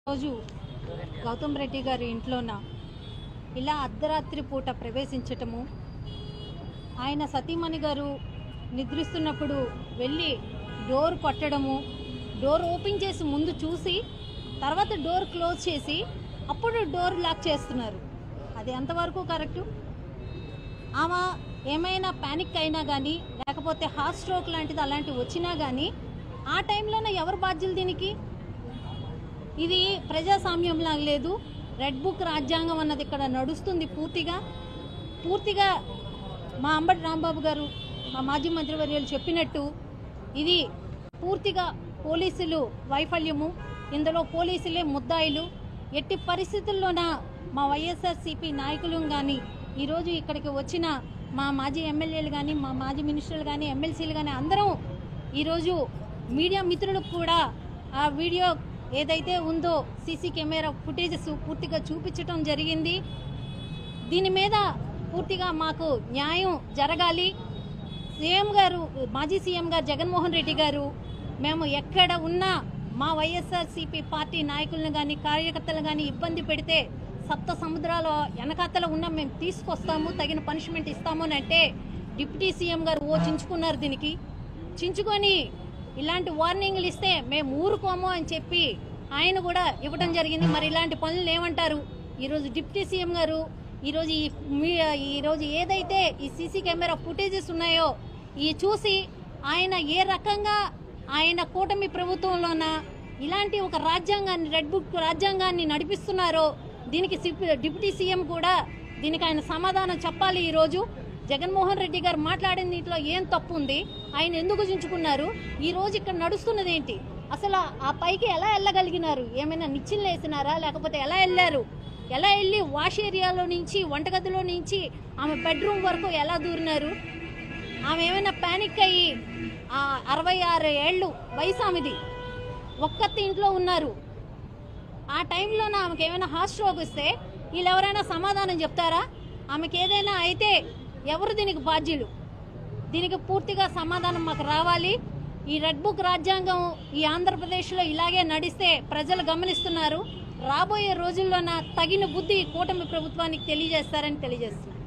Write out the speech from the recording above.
రోజు గౌతమ్ రెడ్డి గారి ఇంట్లోన ఇలా అర్ధరాత్రి పూట ప్రవేశించటము, ఆయన సతీమణి గారు నిద్రిస్తున్నప్పుడు వెళ్ళి డోర్ కొట్టడము, డోర్ ఓపెన్ చేసి ముందు చూసి తర్వాత డోర్ క్లోజ్ చేసి అప్పుడు డోర్ లాక్ చేస్తున్నారు. అది ఎంతవరకు కరెక్టు? ఆమె ఏమైనా ప్యానిక్ అయినా కానీ లేకపోతే హార్ట్ స్ట్రోక్ లాంటిది అలాంటివి వచ్చినా కానీ ఆ టైంలోనే ఎవరు బాధ్యులు దీనికి? ఇది ప్రజాస్వామ్యంలా లేదు. రెడ్ బుక్ రాజ్యాంగం అన్నది ఇక్కడ నడుస్తుంది. పూర్తిగా మా అంబటి రాంబాబు గారు, మా మాజీ మంత్రివర్యులు చెప్పినట్టు ఇది పూర్తిగా పోలీసులు వైఫల్యము. ఇందులో పోలీసులే ముద్దాయిలు. ఎట్టి పరిస్థితుల్లోన మా వైఎస్ఆర్సీపీ నాయకులు కానీ ఈరోజు ఇక్కడికి వచ్చిన మా మాజీ ఎమ్మెల్యేలు కానీ మా మాజీ మినిస్టర్లు కానీ ఎమ్మెల్సీలు కానీ అందరం ఈరోజు మీడియా మిత్రులకు కూడా ఆ వీడియో ఏదైతే ఉందో సీసీ కెమెరా ఫుటేజెస్ పూర్తిగా చూపించడం జరిగింది. దీని మీద పూర్తిగా మాకు న్యాయం జరగాలి. సీఎం గారు, మాజీ సీఎం గారు జగన్మోహన్ రెడ్డి గారు, మేము ఎక్కడ ఉన్నా మా వైఎస్ఆర్సీపీ పార్టీ నాయకులను కానీ కార్యకర్తలు కానీ ఇబ్బంది పెడితే సప్త సముద్రాల వెనకాతల ఉన్న మేము తీసుకొస్తాము, తగిన పనిష్మెంట్ ఇస్తాము అని అంటే డిప్యూటీ సీఎం గారు చించుకున్నారు. దీనికి చించుకొని ఇలాంటి వార్నింగ్లు ఇస్తే మేము ఊరుకోము అని చెప్పి ఆయన కూడా ఇవ్వడం జరిగింది. మరి ఇలాంటి పనులు ఏమంటారు? ఈరోజు డిప్యూటీ సీఎం గారు ఈరోజు ఏదైతే ఈ సీసీ కెమెరా ఫుటేజెస్ ఉన్నాయో ఈ చూసి ఆయన ఏ రకంగా ఆయన కూటమి ప్రభుత్వంలోన ఇలాంటి ఒక రాజ్యాంగాన్ని, రెడ్ బుక్ రాజ్యాంగాన్ని నడిపిస్తున్నారో దీనికి డిప్యూటీ సీఎం కూడా దీనికి ఆయన సమాధానం చెప్పాలి. ఈరోజు జగన్మోహన్ రెడ్డి గారు మాట్లాడిన దీంట్లో ఏం తప్పు ఉంది? ఆయన ఎందుకు చించుకున్నారు? ఈ రోజు ఇక్కడ నడుస్తున్నది ఏంటి? అసలు ఆ పైకి ఎలా వెళ్ళగలిగినారు? ఏమైనా నిచ్చెనలు వేసినారా? లేకపోతే ఎలా వెళ్ళారు? ఎలా వెళ్ళి వాష్ ఏరియాలో నుంచి వంటగదిలో నుంచి ఆమె బెడ్రూమ్ వరకు ఎలా దూరినారు? ఆమె ఏమైనా ప్యానిక్ అయ్యి 66 ఏళ్ళు వయసు ఆమెది, ఒక్కతి ఇంట్లో ఉన్నారు. ఆ టైంలో ఆమెకి ఏమైనా హార్ట్ స్ట్రోక్ వస్తే వీళ్ళు ఎవరైనా సమాధానం చెప్తారా? ఆమెకి ఏదైనా అయితే ఎవరు దీనికి బాధ్యులు? దీనికి పూర్తిగా సమాధానం మాకు రావాలి. ఈ రెడ్ బుక్ రాజ్యాంగం ఈ ఆంధ్రప్రదేశ్లో ఇలాగే నడిస్తే ప్రజలు గమనిస్తున్నారు. రాబోయే రోజుల్లోన తగిన బుద్ధి కూటమి ప్రభుత్వానికి తెలియజేస్తారని తెలియజేస్తున్నారు.